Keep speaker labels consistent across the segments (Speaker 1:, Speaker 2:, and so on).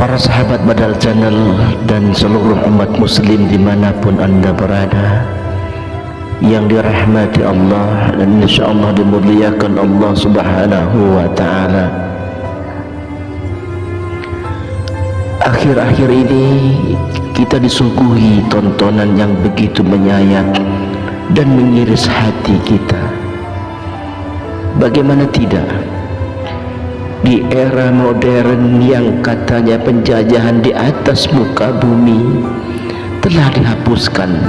Speaker 1: Para sahabat Badal Channel dan seluruh umat muslim dimanapun anda berada, yang dirahmati Allah dan insyaallah dimuliakan Allah subhanahu wa ta'ala. Akhir-akhir ini kita disuguhi tontonan yang begitu menyayat dan mengiris hati kita. Bagaimana tidak, di era modern yang katanya penjajahan di atas muka bumi telah dihapuskan,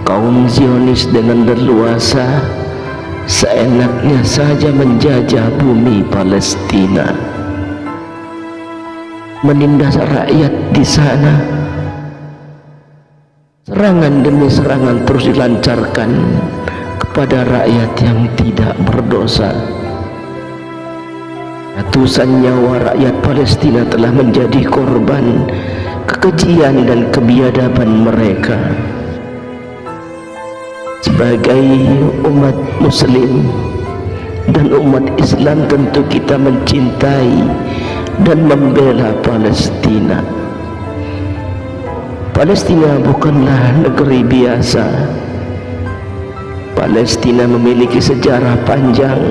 Speaker 1: kaum Zionis dengan leluasa seenaknya saja menjajah bumi Palestina, menindas rakyat di sana. Serangan demi serangan terus dilancarkan kepada rakyat yang tidak berdosa. Ratusan nyawa rakyat Palestina telah menjadi korban kekejian dan kebiadaban mereka. Sebagai umat muslim dan umat Islam, tentu kita mencintai dan membela Palestina. Palestina bukanlah negeri biasa. Palestina memiliki sejarah panjang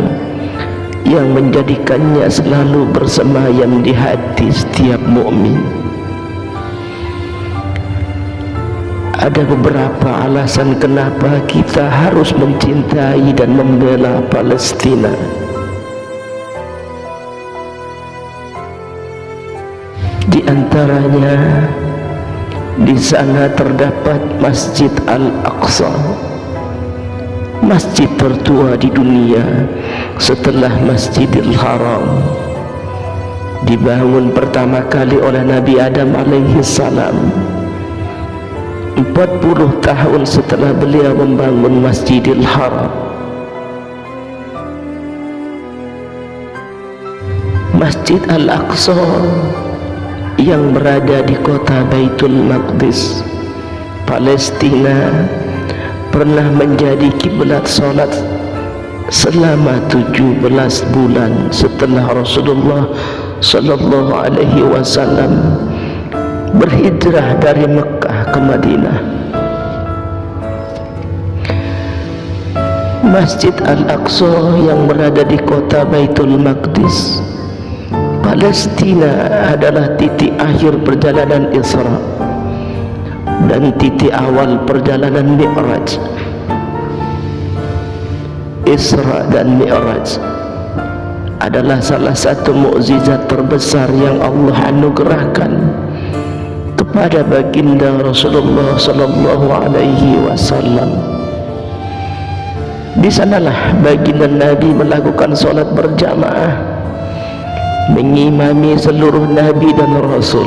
Speaker 1: yang menjadikannya selalu bersemayam di hati setiap mukmin. Ada beberapa alasan kenapa kita harus mencintai dan membela Palestina. Di antaranya, di sana terdapat Masjid Al-Aqsa, masjid tertua di dunia setelah Masjidil Haram. Dibangun pertama kali oleh Nabi Adam alaihi salam 40 tahun setelah beliau membangun Masjidil Haram. Masjid Al-Aqsa yang berada di kota Baitul Maqdis, Palestina, pernah menjadi kiblat salat selama 17 bulan setelah Rasulullah sallallahu alaihi wasallam berhijrah dari Mekah ke Madinah. Masjid Al-Aqsa yang berada di kota Baitul Maqdis, Palestina, adalah titik akhir perjalanan Isra dan titik awal perjalanan Mi'raj. Isra dan Mi'raj adalah salah satu mukjizat terbesar yang Allah anugerahkan kepada baginda Rasulullah sallallahu alaihi wasallam. Di sanalah baginda Nabi melakukan salat berjamaah, mengimami seluruh nabi dan rasul,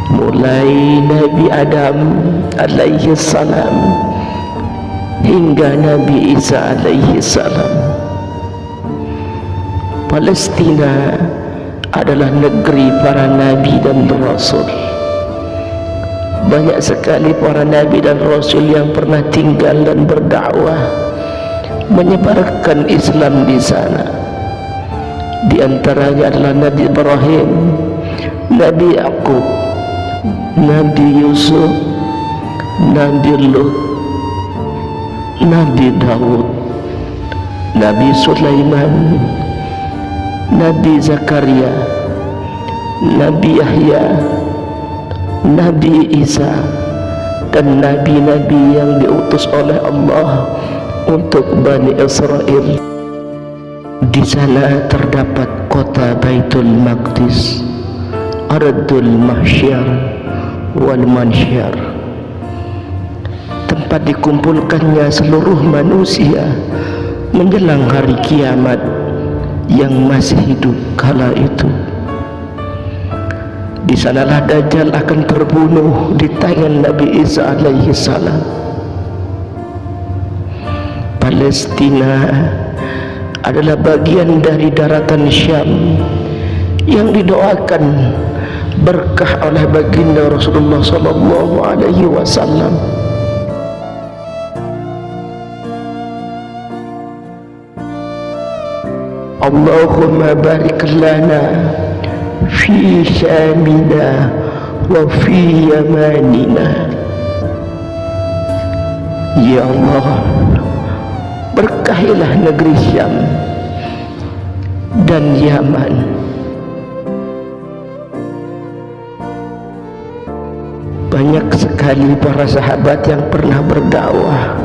Speaker 1: mulai Nabi Adam alaihi salam hingga Nabi Isa alaihi salam. Palestina adalah negeri para nabi dan rasul. Banyak sekali para nabi dan rasul yang pernah tinggal dan berdakwah menyebarkan Islam di sana. Di antaranya adalah Nabi Ibrahim, Nabi Yaqub, Nabi Yusuf, Nabi Lut, Nabi Daud, Nabi Sulaiman, Nabi Zakaria, Nabi Yahya, Nabi Isa, dan nabi-nabi yang diutus oleh Allah untuk Bani Israel. Di sana terdapat kota Baitul Maqdis, Ardul Mahsyar wal Mansyar, tempat dikumpulkannya seluruh manusia menjelang hari kiamat yang masih hidup kala itu. Di sanalah Dajjal akan terbunuh di tangan Nabi Isa alaihi salam. Palestina adalah bagian dari daratan Syam yang didoakan berkah oleh baginda Rasulullah sallallahu alaihi wasallam. Allahumma barik lana fi syamina wa fi yamanina. Ya Allah, berkahilah negeri Syam dan Yaman. Banyak sekali para sahabat yang pernah berdakwah,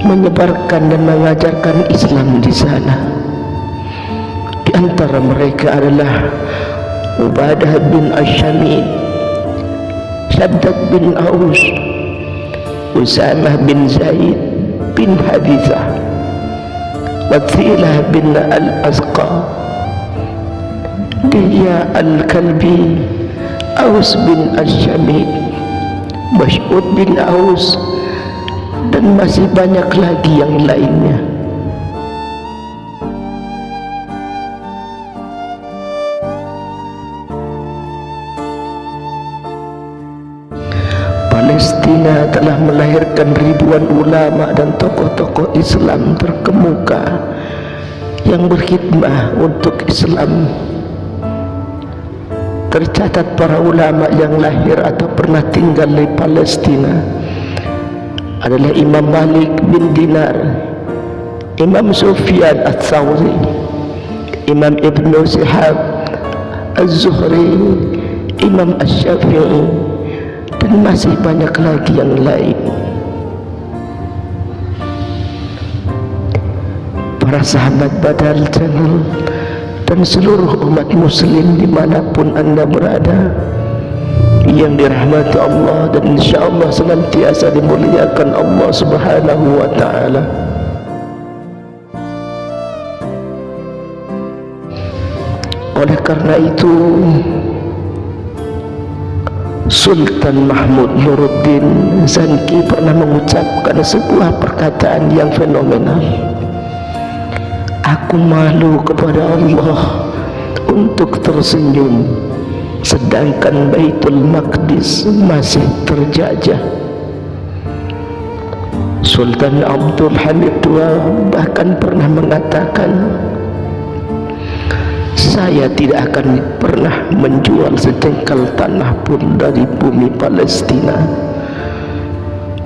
Speaker 1: menyebarkan dan mengajarkan Islam di sana. Di antara mereka adalah Ubadah bin Asyamid, Shaddad bin Aus, Usamah bin Zaid bin Hadithah, Wathilah bin Al-Azqa, Diya Al-Kalbi, Aus bin Asyamid, Mas'ud bin Aus, dan masih banyak lagi yang lainnya. Palestina telah melahirkan ribuan ulama dan tokoh-tokoh Islam terkemuka yang berkhidmah untuk Islam. Tercatat para ulama yang lahir atau pernah tinggal di Palestina adalah Imam Malik bin Dinar, Imam Sufyan Ats-Tsawri, Imam Ibnu Shihab Az-Zuhri, Imam Asy-Syafi'i, dan masih banyak lagi yang lain. Para sahabat Badal Channel dan seluruh umat muslim dimanapun anda berada, yang dirahmati Allah dan insyaallah senantiasa dimuliakan Allah Subhanahu wa ta'ala. Oleh karena itu, Sultan Mahmud Nuruddin Zanki pernah mengucapkan sebuah perkataan yang fenomenal. Aku malu kepada Allah untuk tersenyum sedangkan Baitul Maqdis masih terjajah. Sultan Abdul Hamid II bahkan pernah mengatakan, saya tidak akan pernah menjual sejengkal tanah pun dari bumi Palestina.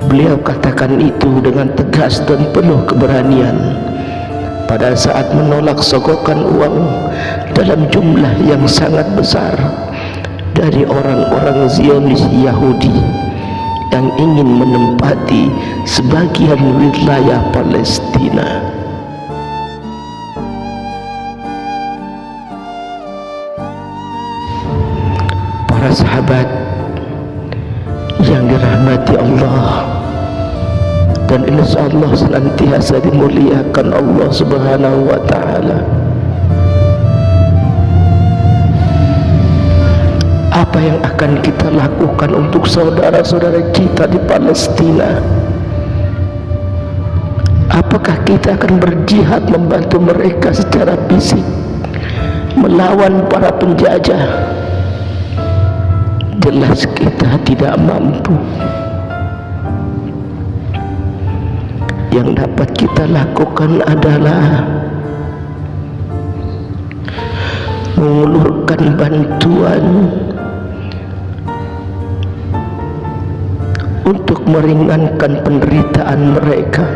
Speaker 1: Beliau katakan itu dengan tegas dan penuh keberanian pada saat menolak sogokan uang dalam jumlah yang sangat besar dari orang-orang Zionis Yahudi yang ingin menempati sebagian wilayah Palestina. Para sahabat yang dirahmati Allah dan insyaallah senantiasa dimuliakan Allah Subhanahu wa ta'ala, apa yang akan kita lakukan untuk saudara-saudara kita di Palestina? Apakah kita akan berjihad membantu mereka secara fisik melawan para penjajah? Jelas kita tidak mampu. Yang dapat kita lakukan adalah mengulurkan bantuan untuk meringankan penderitaan mereka.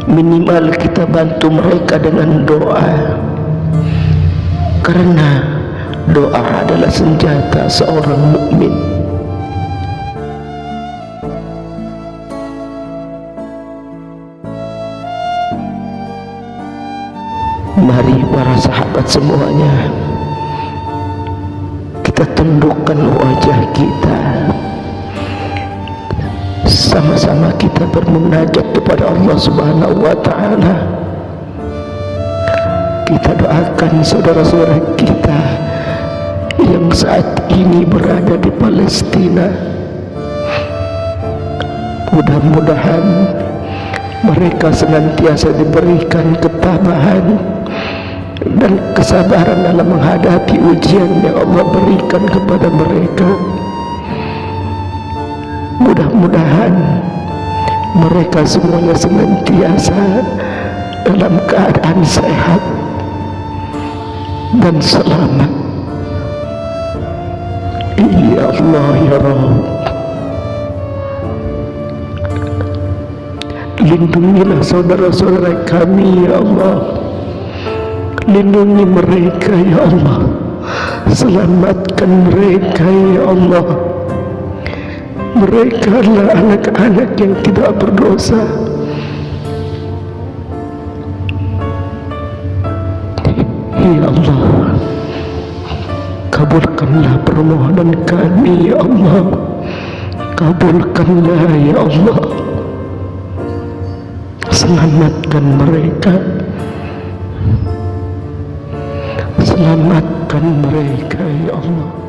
Speaker 1: Minimal kita bantu mereka dengan doa, karena doa adalah senjata seorang mukmin. Mari para sahabat semuanya, kita tundukkan wajah kita, sama-sama kita bermunajat kepada Allah Subhanahu wa ta'ala. Kita doakan saudara-saudara kita yang saat ini berada di Palestina. Mudah-mudahan mereka senantiasa diberikan ketabahan dan kesabaran dalam menghadapi ujian yang Allah berikan kepada mereka. Mudah-mudahan mereka semuanya senantiasa dalam keadaan sehat dan selamat. Ya Allah ya Rabb, lindungilah saudara-saudara kami ya Allah, lindungi mereka ya Allah, selamatkan mereka ya Allah. Mereka adalah anak-anak yang tidak berdosa. Ya Allah, kabulkanlah permohonan kami ya Allah, kabulkanlah ya Allah, selamatkan mereka, selamatkan mereka ya Allah.